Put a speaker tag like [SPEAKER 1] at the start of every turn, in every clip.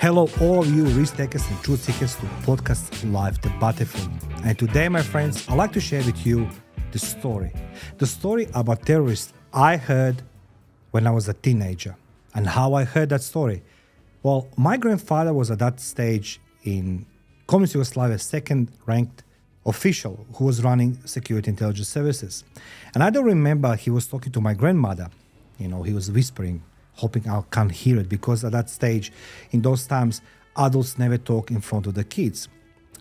[SPEAKER 1] Hello, all of you risk takers and truth seekers to podcast Live the Battlefield. And today, my friends, I'd like to share with you the story about terrorists I heard when I was a teenager. And how I heard that story. Well, my grandfather was at that stage in Communist Yugoslavia's second-ranked official who was running security intelligence services. And I don't remember he was talking to my grandmother. He was whispering, hoping I can't hear it, because at that stage, in those times, adults never talk in front of the kids.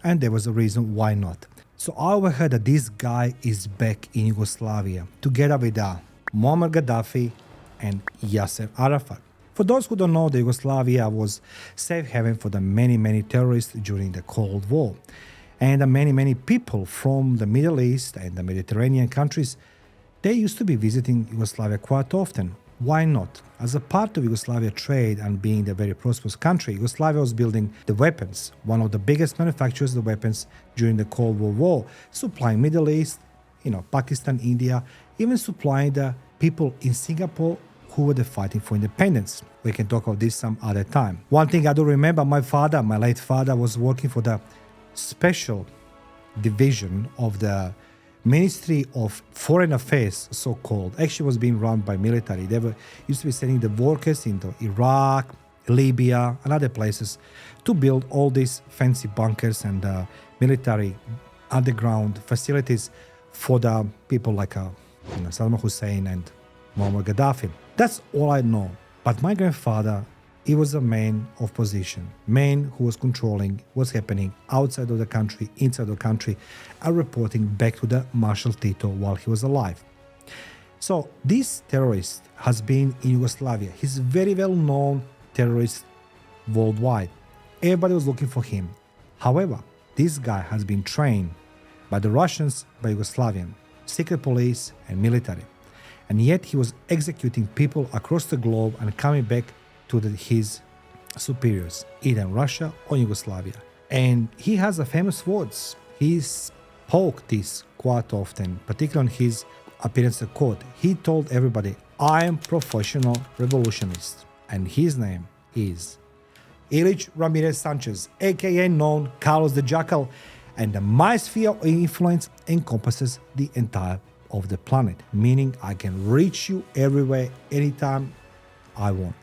[SPEAKER 1] And there was a reason why not. So I overheard that this guy is back in Yugoslavia, together with Muammar Gaddafi and Yasser Arafat. For those who don't know, the Yugoslavia was safe haven for the many terrorists during the Cold War. And the many people from the Middle East and the Mediterranean countries, they used to be visiting Yugoslavia quite often. Why not? As a part of Yugoslavia trade and being a very prosperous country, Yugoslavia was building the weapons, one of the biggest manufacturers of weapons during the Cold War, supplying Middle East, Pakistan, India, even supplying the people in Singapore who were fighting for independence. We can talk about this some other time. One thing I do remember, my late father, was working for the special division of the Ministry of Foreign Affairs, so-called. Actually was being run by military. They used to be sending the workers into Iraq, Libya, and other places to build all these fancy bunkers and military underground facilities for the people like Saddam Hussein and Muammar Gaddafi. That's all I know. But my grandfather, he was a man of position, man who was controlling what's happening outside of the country, inside the country, and reporting back to the Marshal Tito while he was alive. So this terrorist has been in Yugoslavia. He's a very well-known terrorist worldwide. Everybody was looking for him. However, this guy has been trained by the Russians, by Yugoslavian, secret police and military. And yet he was executing people across the globe and coming back to his superiors, either in Russia or Yugoslavia. And he has a famous words. He spoke this quite often, particularly in his appearance at court. He told everybody, I am professional revolutionist. And his name is Ilich Ramírez Sánchez, a.k.a. known Carlos the Jackal. And my sphere of influence encompasses the entire of the planet, meaning I can reach you everywhere, anytime I want.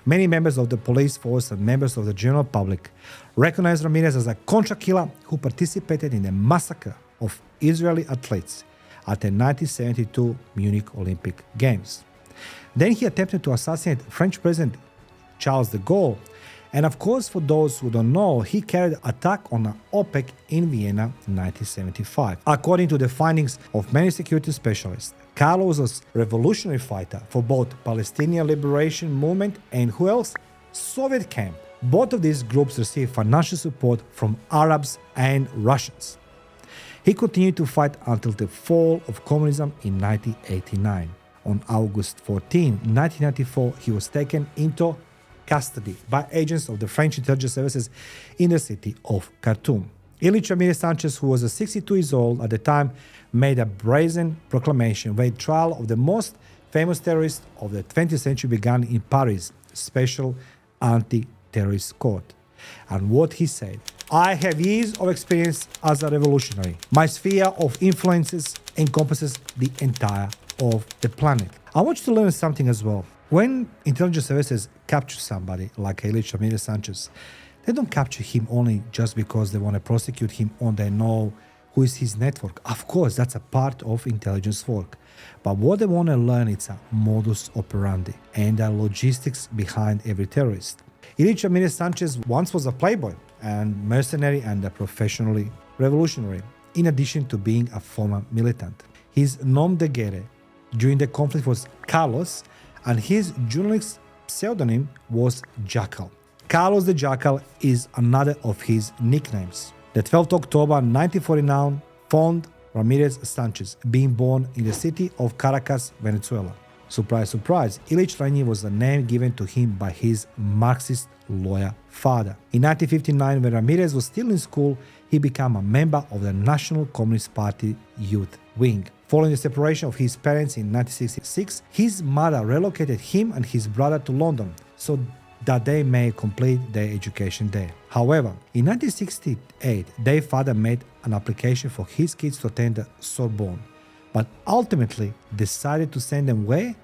[SPEAKER 1] Many members of the police force and members of the general public recognize Ramirez as a contract killer who participated in the massacre of Israeli athletes at the 1972 Munich Olympic Games. Then he attempted to assassinate French President Charles de Gaulle. And of course, for those who don't know, he carried an attack on the OPEC in Vienna in 1975. According to the findings of many security specialists, Carlos was a revolutionary fighter for both Palestinian Liberation Movement and who else? Soviet camp. Both of these groups received financial support from Arabs and Russians. He continued to fight until the fall of communism in 1989. On August 14, 1994, he was taken into custody by agents of the French intelligence services in the city of Khartoum. Ilich Ramírez Sánchez, who was 62 years old at the time, made a brazen proclamation where the trial of the most famous terrorist of the 20th century began in Paris' special anti-terrorist court. And what he said, I have years of experience as a revolutionary. My sphere of influences encompasses the entire of the planet. I want you to learn something as well. When intelligence services capture somebody like Ilich Ramírez Sánchez, they don't capture him only just because they want to prosecute him or they know who is his network. Of course, that's a part of intelligence work. But what they want to learn is a modus operandi and the logistics behind every terrorist. Ilich Ramírez Sánchez once was a playboy and mercenary and a professionally revolutionary, in addition to being a former militant. His nom de guerre during the conflict was Carlos, and his journalist pseudonym was Jackal. Carlos the Jackal is another of his nicknames. The 12th October 1949 found Ramirez Sánchez being born in the city of Caracas, Venezuela. Surprise, surprise, Ilich Ramírez was the name given to him by his Marxist lawyer father. In 1959, when Ramirez was still in school, he became a member of the National Communist Party youth wing. Following the separation of his parents in 1966, his mother relocated him and his brother to London. So that they may complete their education there. However, in 1968, their father made an application for his kids to attend the Sorbonne, but ultimately decided to send them where?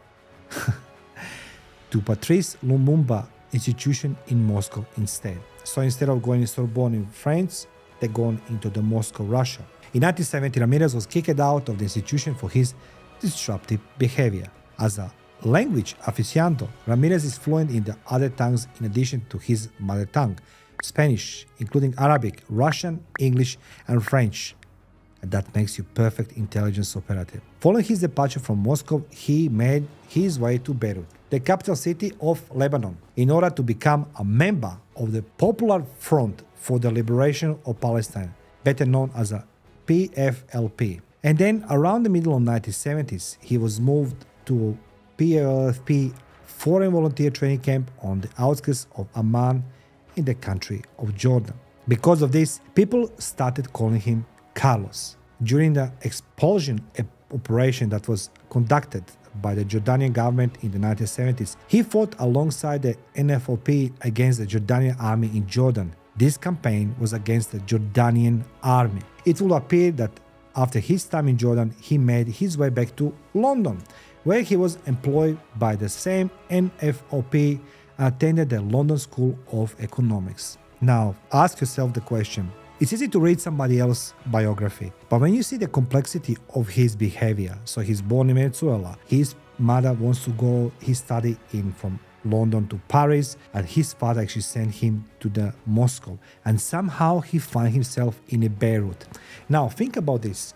[SPEAKER 1] To Patrice Lumumba institution in Moscow instead. So instead of going to Sorbonne in France, they're going into the Moscow, Russia. In 1970, Ramirez was kicked out of the institution for his disruptive behavior. As a language aficionado, Ramirez is fluent in the other tongues in addition to his mother tongue, Spanish, including Arabic, Russian, English, and French. And that makes you perfect intelligence operative. Following his departure from Moscow, he made his way to Beirut, the capital city of Lebanon, in order to become a member of the Popular Front for the Liberation of Palestine, better known as a PFLP. And then around the middle of the 1970s, he was moved to PFLP foreign volunteer training camp on the outskirts of Amman in the country of Jordan. Because of this, people started calling him Carlos. During the expulsion operation that was conducted by the Jordanian government in the 1970s, he fought alongside the NFOP against the Jordanian army in Jordan. This campaign was against the Jordanian army. It will appear that after his time in Jordan, he made his way back to London, where he was employed by the same NFOP and attended the London School of Economics. Now, ask yourself the question. It's easy to read somebody else's biography, but when you see the complexity of his behavior, so he's born in Venezuela, his mother wants to go, he studied from London to Paris, and his father actually sent him to the Moscow, and somehow he found himself in a Beirut. Now, think about this.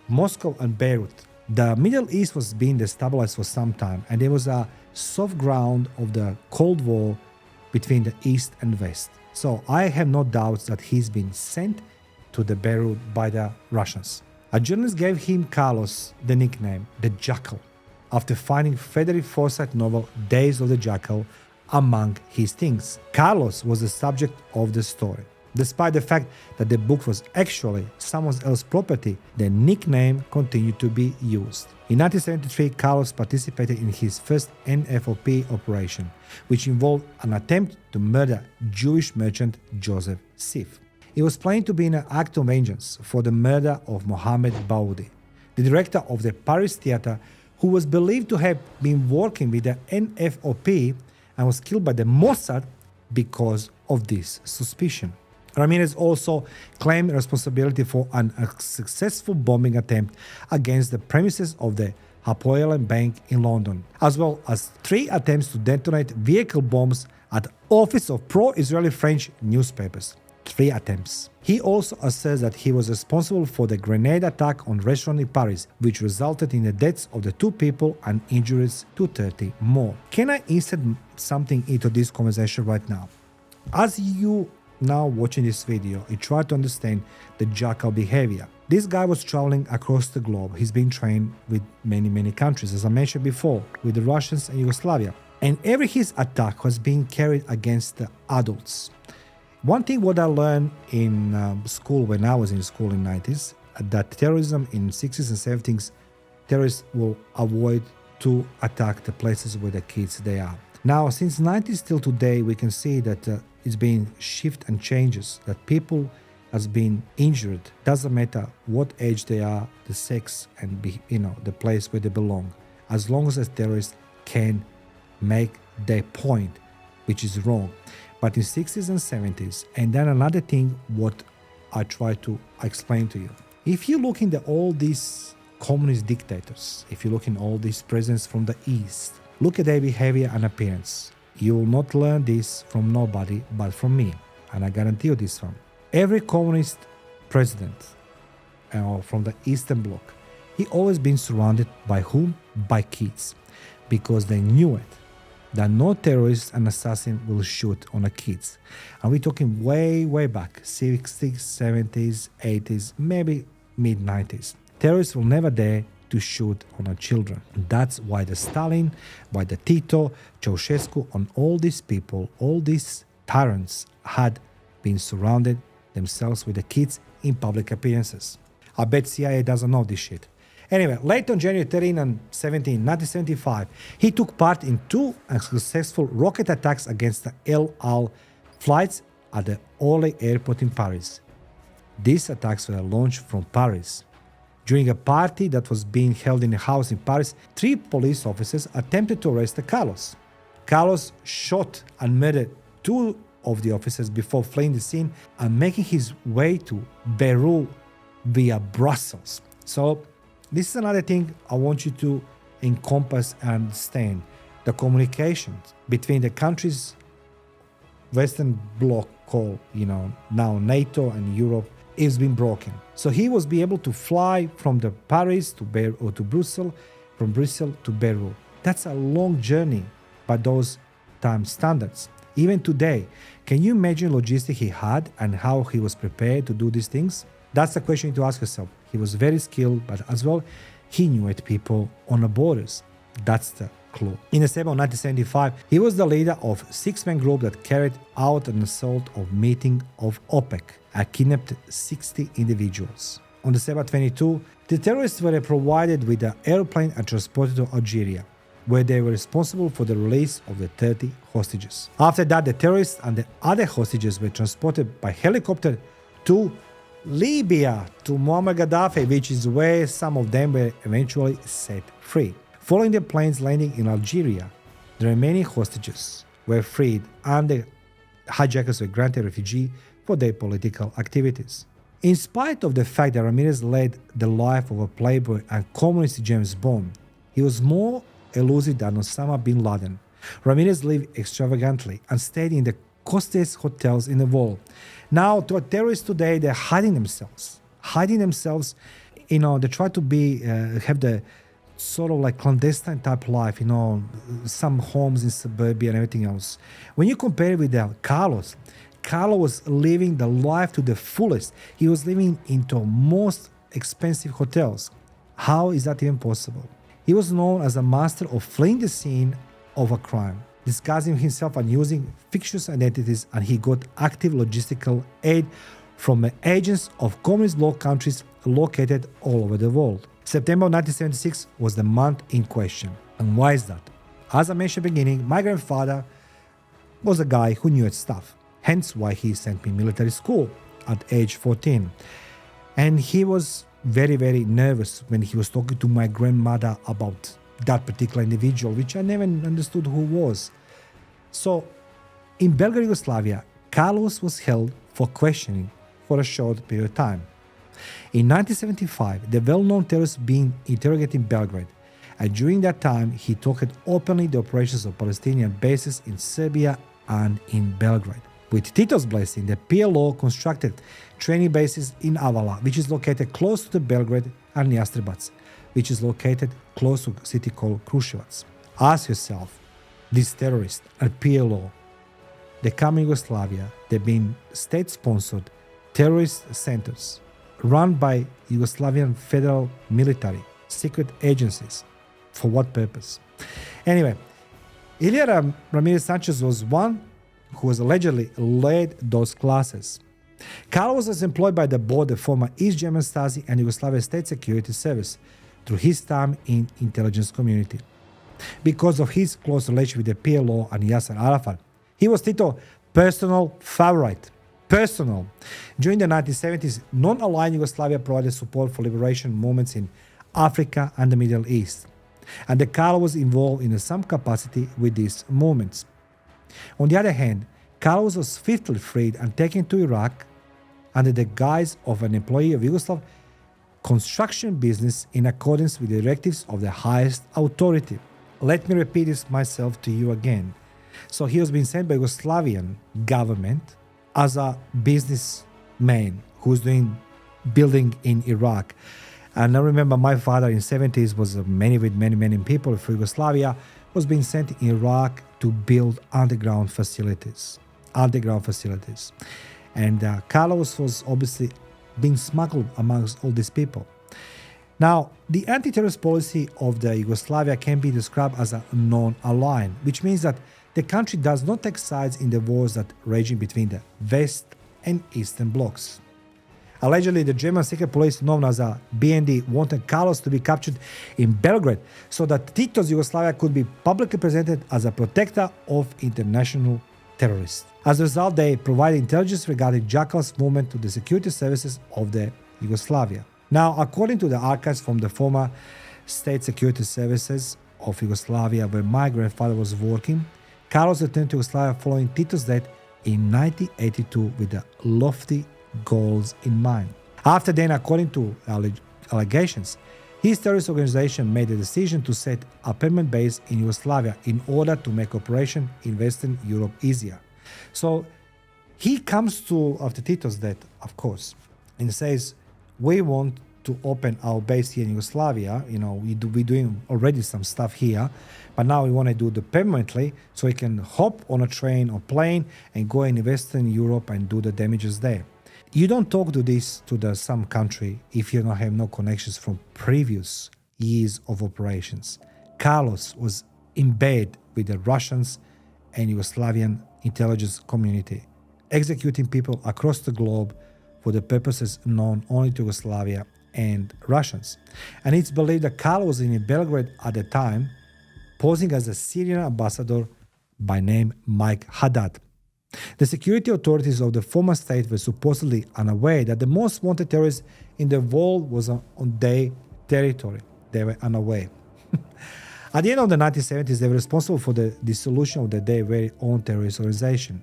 [SPEAKER 1] Moscow and Beirut. The Middle East was being destabilized for some time, and there was a soft ground of the Cold War between the East and West. So I have no doubts that he's been sent to the Beirut by the Russians. A journalist gave him, Carlos, the nickname, the Jackal, after finding Frederick Forsyth's novel Days of the Jackal among his things. Carlos was the subject of the story. Despite the fact that the book was actually someone else's property, the nickname continued to be used. In 1973, Carlos participated in his first NFOP operation, which involved an attempt to murder Jewish merchant Joseph Sif. It was planned to be an act of vengeance for the murder of Mohammed Baoudi, the director of the Paris theater, who was believed to have been working with the NFOP and was killed by the Mossad because of this suspicion. Ramirez also claimed responsibility for an unsuccessful bombing attempt against the premises of the Hapoel Bank in London, as well as 3 attempts to detonate vehicle bombs at the office of pro-Israeli French newspapers. 3 attempts. He also asserts that he was responsible for the grenade attack on a restaurant in Paris, which resulted in the deaths of the 2 people and injuries to 30 more. Can I insert something into this conversation right now? As you now watching this video, you try to understand the Jackal behavior. This guy was traveling across the globe. He's been trained with many countries, as I mentioned before, with the Russians and Yugoslavia. And every his attack was being carried against the adults. One thing what I learned in school, when I was in school in the 90s, that terrorism in 60s and 70s, terrorists will avoid to attack the places where the kids they are. Now, since 90s till today, we can see that it's been shift and changes, that people has been injured. Doesn't matter what age they are, the sex, and the place where they belong. As long as the terrorists can make their point, which is wrong. But in 60s and 70s, and then another thing what I try to explain to you. If you look into all these communist dictators, if you look in all these presidents from the East, look at their behavior and appearance. You will not learn this from nobody but from me, and I guarantee you this one. Every communist president from the Eastern Bloc, he always been surrounded by whom? By kids, because they knew it, that no terrorist and assassin will shoot on the kids. And we're talking way back, 60s, 70s, 80s, maybe mid-90s. Terrorists will never dare to shoot on our children. That's why the Stalin, why the Tito, Ceausescu, and all these people, all these tyrants had been surrounded themselves with the kids in public appearances. I bet CIA doesn't know this shit. Anyway, late on January 13 and 17, 1975, he took part in two successful rocket attacks against the El Al flights at the Orly airport in Paris. These attacks were launched from Paris. During a party that was being held in a house in Paris, 3 police officers attempted to arrest Carlos. Carlos shot and murdered 2 of the officers before fleeing the scene and making his way to Beirut via Brussels. So this is another thing I want you to encompass and understand. The communications between the countries, Western Bloc called, now NATO and Europe, is been broken. So he was be able to fly from the Paris to Beirut or to Brussels, from Brussels to Beirut. That's a long journey by those time standards. Even today, can you imagine logistics he had and how he was prepared to do these things? That's the question to ask yourself. He was very skilled, but as well, he knew it people on the borders. That's the clue. In December 1975, he was the leader of a 6-man group that carried out an assault of meeting of OPEC and kidnapped 60 individuals. On December 22, the terrorists were provided with an airplane and transported to Algeria, where they were responsible for the release of the 30 hostages. After that, the terrorists and the other hostages were transported by helicopter to Libya, to Muammar Gaddafi, which is where some of them were eventually set free. Following the plane's landing in Algeria, the remaining hostages were freed and the hijackers were granted refugee for their political activities. In spite of the fact that Ramirez led the life of a playboy and communist James Bond, he was more elusive than Osama bin Laden. Ramirez lived extravagantly and stayed in the costliest hotels in the world. Now, to terrorists today, they're hiding themselves. They try to have the sort of like clandestine type life, some homes in suburbia and everything else. When you compare it with Carlos was living the life to the fullest. He was living into most expensive hotels. How is that even possible? He was known as a master of fleeing the scene of a crime, disguising himself and using fictitious identities, and he got active logistical aid from the agents of communist law countries located all over the world. September 1976 was the month in question. And why is that? As I mentioned at the beginning, my grandfather was a guy who knew his stuff. Hence why he sent me military school at age 14. And he was very, very nervous when he was talking to my grandmother about that particular individual, which I never understood who was. So, in Belgrade, Yugoslavia, Carlos was held for questioning for a short period of time. In 1975, the well-known terrorist being interrogated in Belgrade, and during that time, he talked openly the operations of Palestinian bases in Serbia and in Belgrade. With Tito's blessing, the PLO constructed training bases in Avala, which is located close to Belgrade, and Jastrebac, which is located close to a city called Kruševac. Ask yourself, these terrorists and PLO, they come in Yugoslavia, they've been state-sponsored terrorist centers run by Yugoslavian federal military, secret agencies. For what purpose? Anyway, Ilich Ramírez Sánchez was one who was allegedly led those classes. Carlos was employed by the board of former East German Stasi and Yugoslavia State Security Service through his time in intelligence community. Because of his close relation with the PLO and Yasser Arafat, he was Tito's personal favorite. During the 1970s, non-aligned Yugoslavia provided support for liberation movements in Africa and the Middle East, and the Carlo was involved in some capacity with these movements. On the other hand, Carlos was fifthly freed and taken to Iraq under the guise of an employee of Yugoslav construction business in accordance with the directives of the highest authority. Let me repeat this myself to you again. So he was being sent by Yugoslavian government as a businessman who was doing building in Iraq. And I remember my father in the 70s was many people from Yugoslavia was being sent in Iraq to build underground facilities. And Carlos was obviously being smuggled amongst all these people. Now, the anti-terrorist policy of the Yugoslavia can be described as a non-aligned, which means that the country does not take sides in the wars that raging between the West and Eastern blocs. Allegedly, the German secret police, known as a BND, wanted Carlos to be captured in Belgrade so that Tito's Yugoslavia could be publicly presented as a protector of international terrorists. As a result, they provided intelligence regarding Jackal's movement to the security services of the Yugoslavia. Now, according to the archives from the former state security services of Yugoslavia where my grandfather was working, Carlos returned to Yugoslavia following Tito's death in 1982 with the lofty goals in mind. After then, according to allegations, his terrorist organization made the decision to set a permanent base in Yugoslavia in order to make operation in Western Europe easier. So he comes to, after Tito's death, of course, and says, we want to open our base here in Yugoslavia. We're doing already some stuff here, but now we want to do it permanently so we can hop on a train or plane and go in Western Europe and do the damages there. You don't talk to some country if you don't have no connections from previous years of operations. Carlos was in bed with the Russians and Yugoslavian intelligence community, executing people across the globe for the purposes known only to Yugoslavia and Russians. And it's believed that Carlos was in Belgrade at the time, posing as a Syrian ambassador by name Mike Haddad. The security authorities of the former state were supposedly unaware that the most wanted terrorist in the world was on their territory. They were unaware. At the end of the 1970s, they were responsible for the dissolution of their very own terrorist organization,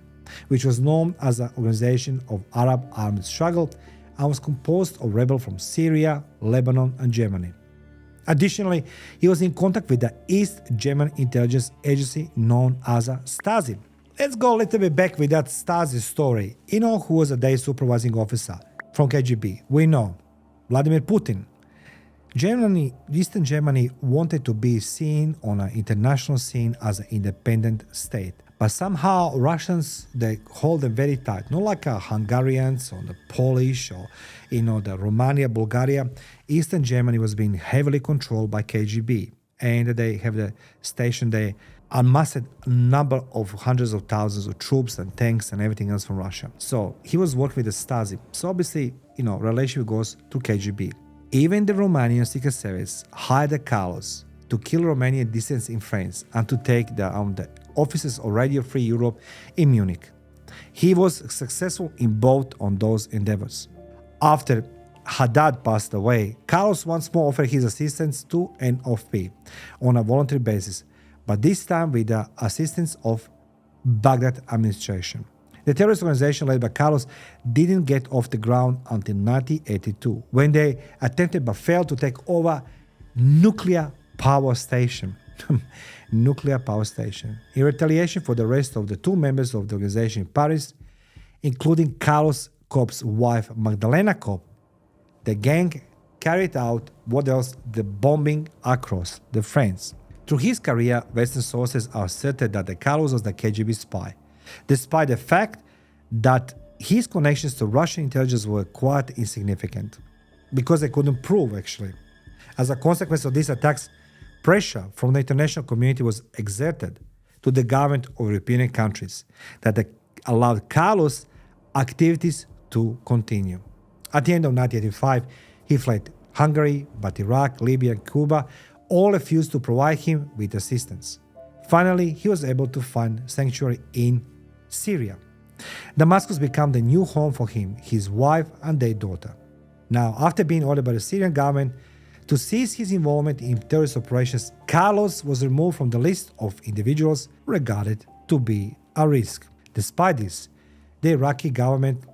[SPEAKER 1] which was known as the Organization of Arab Armed Struggle and was composed of rebels from Syria, Lebanon, and Germany. Additionally, he was in contact with the East German intelligence agency known as a Stasi. Let's go a little bit back with that Stasi story. You know who was a day supervising officer from KGB? We know. Vladimir Putin. Eastern Germany wanted to be seen on an international scene as an independent state. But somehow Russians, they hold them very tight. Not like Hungarians or the Polish or, the Romania, Bulgaria. Eastern Germany was being heavily controlled by KGB. And they have the station there. Amassed a number of hundreds of thousands of troops and tanks and everything else from Russia. So he was working with the Stasi. So obviously, relationship goes to KGB. Even the Romanian Secret Service hired Carlos to kill Romanian dissidents in France and to take the offices of Radio Free Europe in Munich. He was successful in both on those endeavors. After Haddad passed away, Carlos once more offered his assistance to NOFP on a voluntary basis, but this time with the assistance of Baghdad administration. The terrorist organization led by Carlos didn't get off the ground until 1982, when they attempted but failed to take over nuclear power station. Nuclear power station. In retaliation for the arrest of the two members of the organization in Paris, including Carlos Kopp's wife Magdalena Kopp, the gang carried out the bombing across the France. Through his career, Western sources asserted that Carlos was the KGB spy, despite the fact that his connections to Russian intelligence were quite insignificant, because they couldn't prove, actually. As a consequence of these attacks, pressure from the international community was exerted to the government of European countries that allowed Carlos' activities to continue. At the end of 1985, he fled Hungary, but Iraq, Libya, and Cuba all refused to provide him with assistance. Finally, he was able to find sanctuary in Syria. Damascus became the new home for him, his wife, and their daughter. Now, after being ordered by the Syrian government to cease his involvement in terrorist operations, Carlos was removed from the list of individuals regarded to be a risk. Despite this, the Iraqi government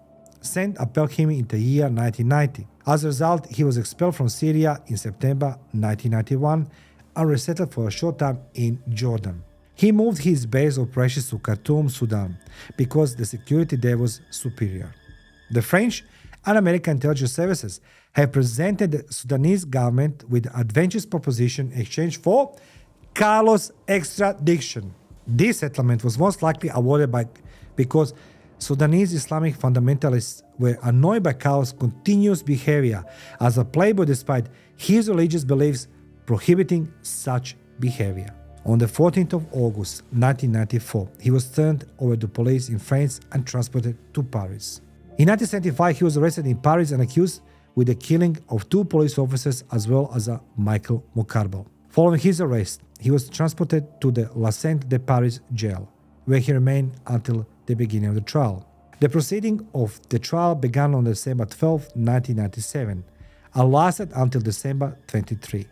[SPEAKER 1] upheld him in the year 1990. As a result, he was expelled from Syria in September 1991 and resettled for a short time in Jordan. He moved his base operations to Khartoum, Sudan, because the security there was superior. The French and American intelligence services have presented the Sudanese government with an advantageous proposition in exchange for Carlos' extradition. This settlement was most likely awarded because Sudanese Islamic fundamentalists were annoyed by Carlos' continuous behavior as a playboy despite his religious beliefs prohibiting such behavior. On the 14th of August 1994, he was turned over to police in France and transported to Paris. In 1975, he was arrested in Paris and accused with the killing of 2 police officers as well as a Michael Mukarbel. Following his arrest, he was transported to the La Sainte de Paris jail, where he remained until the beginning of the trial. The proceeding of the trial began on December 12, 1997, and lasted until December 23,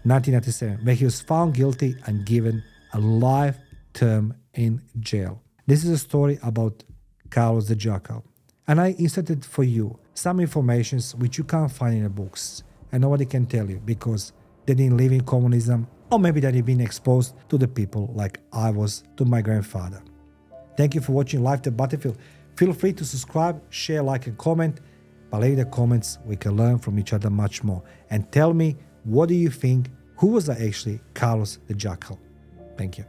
[SPEAKER 1] 1997, where he was found guilty and given a life term in jail. This is a story about Carlos the Jackal, and I inserted for you some information which you can't find in the books, and nobody can tell you because they didn't live in communism, or maybe they've been exposed to the people like I was to my grandfather. Thank you for watching Live the Battlefield. Feel free to subscribe, share, like, and comment. By leaving the comments, we can learn from each other much more. And tell me, what do you think? Who was actually Carlos the Jackal? Thank you.